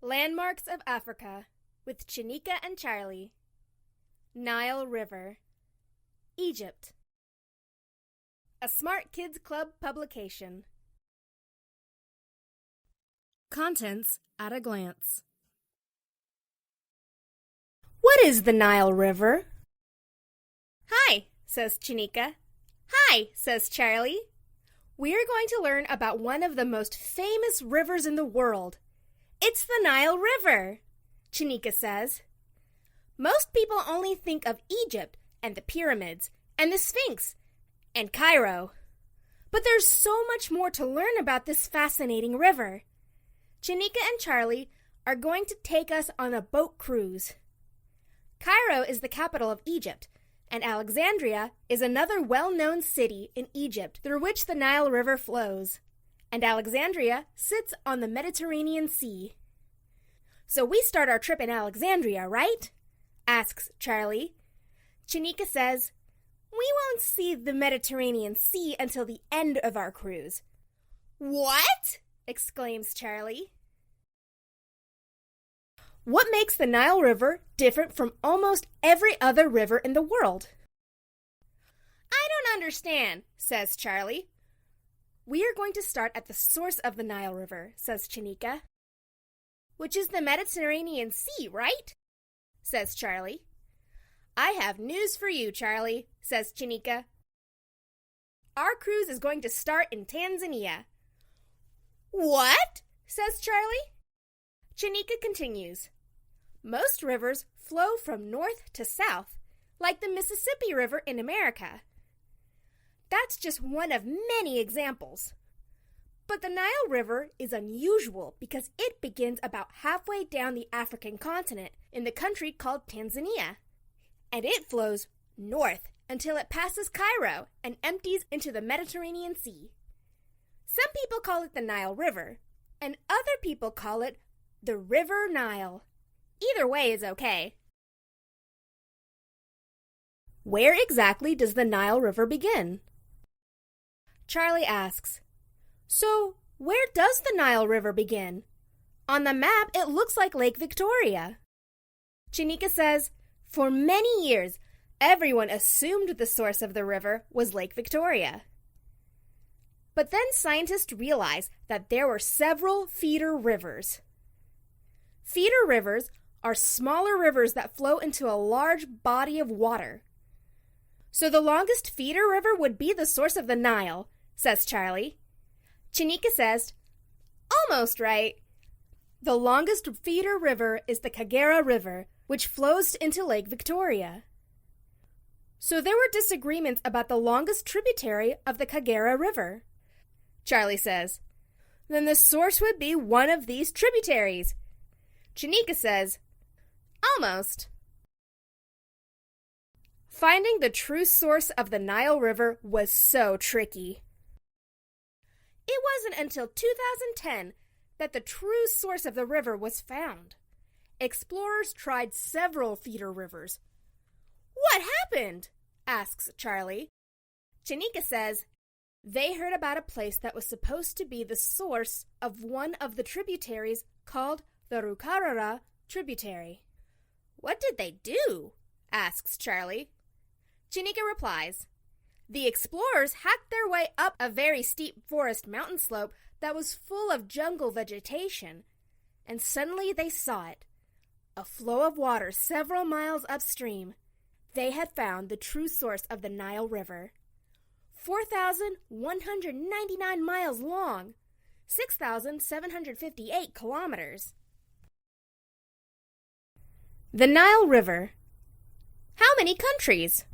Landmarks of Africa with Chanika and Charlie. Nile River, Egypt. A Smart Kids Club publication. Contents at a glance. What is the Nile River? Hi, says Chanika. Hi, says Charlie. We're going to learn about one of the most famous rivers in the world. It's the Nile River, Chanika says. Most people only think of Egypt and the pyramids and the Sphinx and Cairo. But there's so much more to learn about this fascinating river. Chanika and Charlie are going to take us on a boat cruise. Cairo is the capital of Egypt, and Alexandria is another well-known city in Egypt through which the Nile River flows. And Alexandria sits on the Mediterranean Sea. So we start our trip in Alexandria, right? Asks Charlie. Chanika says, we won't see the Mediterranean Sea until the end of our cruise. What? Exclaims Charlie. What makes the Nile River different from almost every other river in the world? I don't understand, says Charlie. We are going to start at the source of the Nile River, says Chanika. Which is the Mediterranean Sea, right? Says Charlie. I have news for you, Charlie, says Chanika. Our cruise is going to start in Tanzania. What? Says Charlie. Chanika continues. Most rivers flow from north to south, like the Mississippi River in America. That's just one of many examples. But the Nile River is unusual because it begins about halfway down the African continent in the country called Tanzania. And it flows north until it passes Cairo and empties into the Mediterranean Sea. Some people call it the Nile River, and other people call it the River Nile. Either way is okay. Where exactly does the Nile River begin? Charlie asks, so where does the Nile River begin? On the map, it looks like Lake Victoria. Chanika says, for many years, everyone assumed the source of the river was Lake Victoria. But then scientists realized that there were several feeder rivers. Feeder rivers are smaller rivers that flow into a large body of water. So the longest feeder river would be the source of the Nile, says Charlie. Chanika says, almost right. The longest feeder river is the Kagera River, which flows into Lake Victoria. So there were disagreements about the longest tributary of the Kagera River. Charlie says, then the source would be one of these tributaries. Chanika says, almost. Finding the true source of the Nile River was so tricky. It wasn't until 2010 that the true source of the river was found. Explorers tried several feeder rivers. What happened? Asks Charlie. Chanika says, they heard about a place that was supposed to be the source of one of the tributaries called the Rukarara tributary. What did they do? Asks Charlie. Chanika replies, the explorers hacked their way up a very steep forest mountain slope that was full of jungle vegetation, and suddenly they saw it, a flow of water several miles upstream. They had found the true source of the Nile River. 4,199 miles long, 6,758 kilometers. The Nile River. How many countries?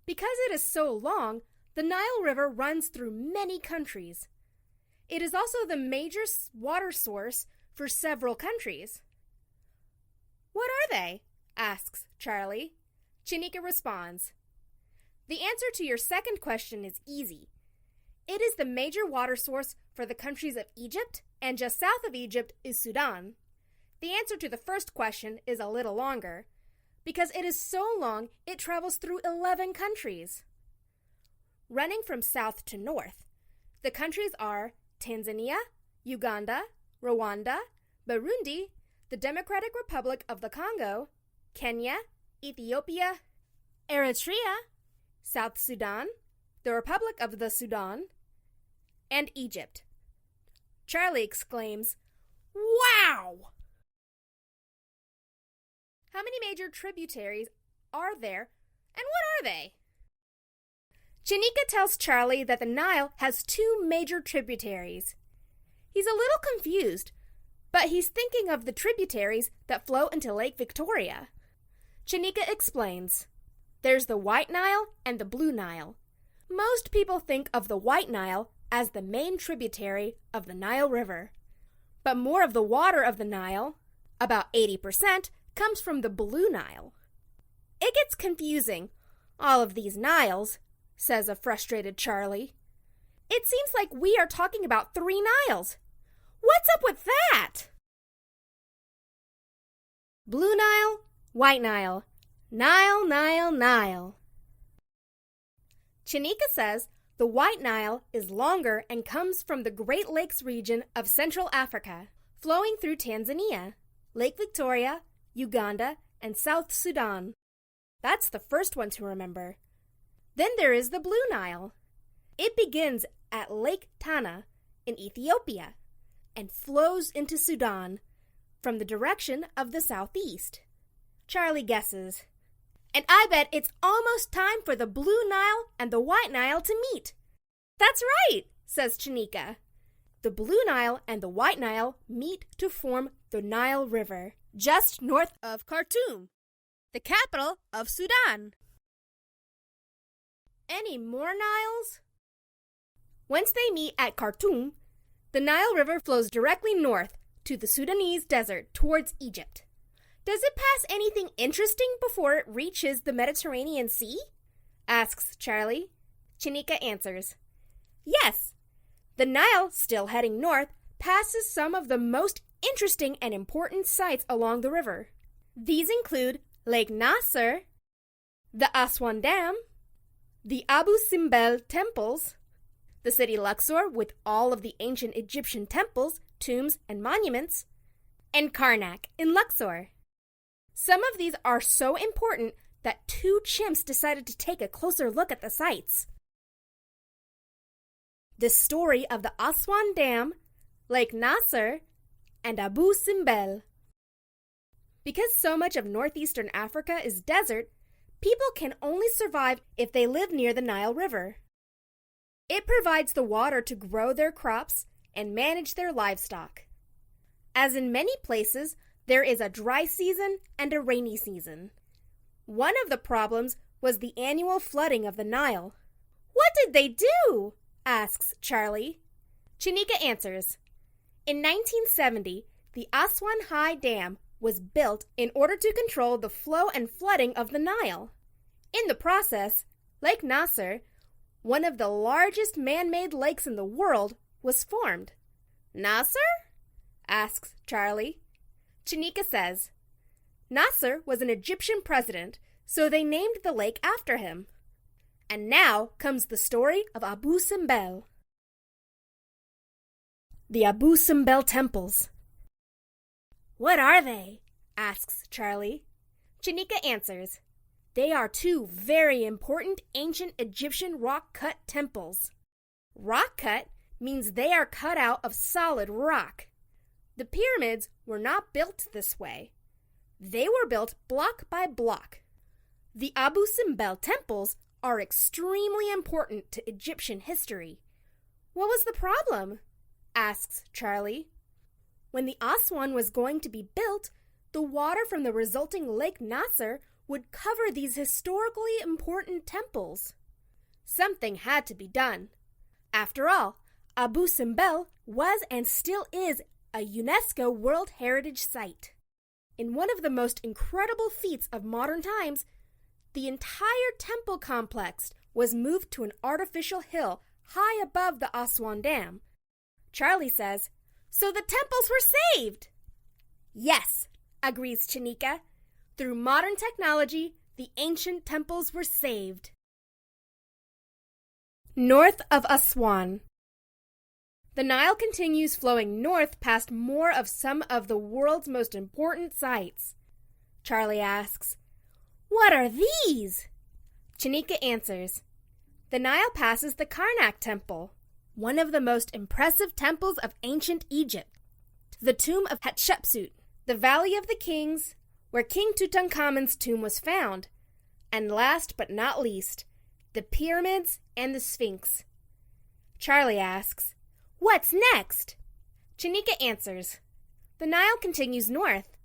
Because it is so long, the Nile River runs through many countries. It is also the major water source for several countries. What are they? Asks Charlie. Chanika responds, the answer to your second question is easy. It is the major water source for the countries of Egypt, and just south of Egypt is Sudan. The answer to the first question is a little longer. Because it is so long, it travels through 11 countries. Running from south to north, the countries are Tanzania, Uganda, Rwanda, Burundi, the Democratic Republic of the Congo, Kenya, Ethiopia, Eritrea, South Sudan, the Republic of the Sudan, and Egypt. Charlie exclaims, "Wow!" How many major tributaries are there, and what are they? Chanika tells Charlie that the Nile has 2 major tributaries. He's a little confused, but he's thinking of the tributaries that flow into Lake Victoria. Chanika explains, there's the White Nile and the Blue Nile. Most people think of the White Nile as the main tributary of the Nile River. But more of the water of the Nile, about 80%, comes from the Blue Nile. It gets confusing, all of these Niles, says a frustrated Charlie. It seems like we are talking about 3 Niles. What's up with that? Blue Nile, White Nile, Nile, Nile, Nile. Chanika says the White Nile is longer and comes from the Great Lakes region of Central Africa, flowing through Tanzania, Lake Victoria, Uganda, and South Sudan. That's the first one to remember. Then there is the Blue Nile. It begins at Lake Tana in Ethiopia and flows into Sudan from the direction of the southeast. Charlie guesses. And I bet it's almost time for the Blue Nile and the White Nile to meet. That's right, says Chanika. The Blue Nile and the White Nile meet to form the Nile River, just north of Khartoum, the capital of Sudan. Any more Niles? Once they meet at Khartoum, the Nile River flows directly north to the Sudanese desert towards Egypt. Does it pass anything interesting before it reaches the Mediterranean Sea? Asks Charlie. Chanika answers, yes. The Nile, still heading north, passes some of the most interesting and important sites along the river. These include Lake Nasser, the Aswan Dam, the Abu Simbel temples, the city Luxor with all of the ancient Egyptian temples, tombs, and monuments, and Karnak in Luxor. Some of these are so important that 2 chimps decided to take a closer look at the sites. The story of the Aswan Dam, Lake Nasser, and Abu Simbel. Because so much of northeastern Africa is desert, people can only survive if they live near the Nile River. It provides the water to grow their crops and manage their livestock. As in many places, there is a dry season and a rainy season. One of the problems was the annual flooding of the Nile. What did they do? Asks Charlie. Chanika answers, in 1970, the Aswan High Dam was built in order to control the flow and flooding of the Nile. In the process, Lake Nasser, one of the largest man-made lakes in the world, was formed. Nasser? Asks Charlie. Chanika says, Nasser was an Egyptian president, so they named the lake after him. And now comes the story of Abu Simbel. The Abu Simbel temples. What are they? Asks Charlie. Chanika answers, they are 2 very important ancient Egyptian rock-cut temples. Rock-cut means they are cut out of solid rock. The pyramids were not built this way. They were built block by block. The Abu Simbel temples are extremely important to Egyptian history. What was the problem? Asks Charlie. When the Aswan was going to be built, the water from the resulting Lake Nasser would cover these historically important temples. Something had to be done. After all, Abu Simbel was and still is a UNESCO World Heritage Site. In one of the most incredible feats of modern times, the entire temple complex was moved to an artificial hill high above the Aswan Dam. Charlie says, so the temples were saved! Yes, agrees Chanika. Through modern technology, the ancient temples were saved. North of Aswan. The Nile continues flowing north past more of some of the world's most important sites. Charlie asks, "What are these?" Chanika answers, "The Nile passes the Karnak Temple, one of the most impressive temples of ancient Egypt, the tomb of Hatshepsut, the Valley of the Kings, where King Tutankhamun's tomb was found, and last but not least, the pyramids and the Sphinx." Charlie asks, "What's next?" Chanika answers, "The Nile continues north.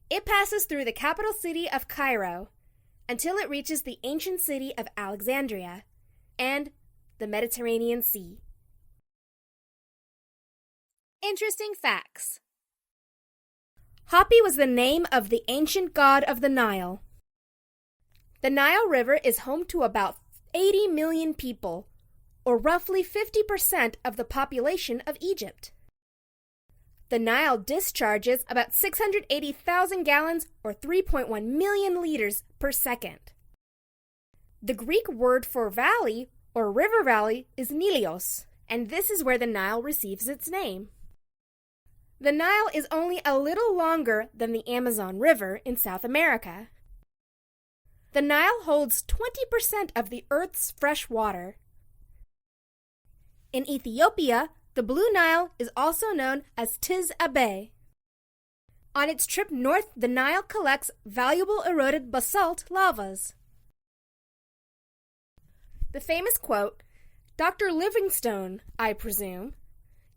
It passes through the capital city of Cairo until it reaches the ancient city of Alexandria and the Mediterranean Sea." Interesting facts. Hapi was the name of the ancient god of the Nile. The Nile River is home to about 80 million people, or roughly 50% of the population of Egypt. The Nile discharges about 680,000 gallons or 3.1 million liters per second. The Greek word for valley or river valley is Nilios, and this is where the Nile receives its name. The Nile is only a little longer than the Amazon River in South America. The Nile holds 20% of the Earth's fresh water. In Ethiopia, the Blue Nile is also known as Tis Abe. On its trip north, the Nile collects valuable eroded basalt lavas. The famous quote, "Dr. Livingstone, I presume,"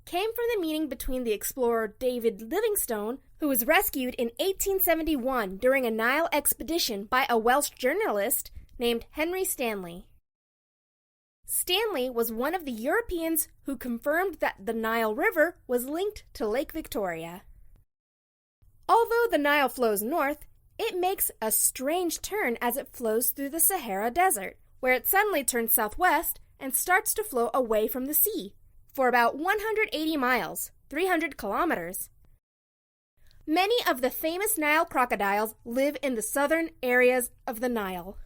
came from the meeting between the explorer David Livingstone, who was rescued in 1871 during a Nile expedition by a Welsh journalist named Henry Stanley. Stanley was one of the Europeans who confirmed that the Nile River was linked to Lake Victoria. Although the Nile flows north, it makes a strange turn as it flows through the Sahara Desert, where it suddenly turns southwest and starts to flow away from the sea for about 180 miles, 300 kilometers. Many of the famous Nile crocodiles live in the southern areas of the Nile.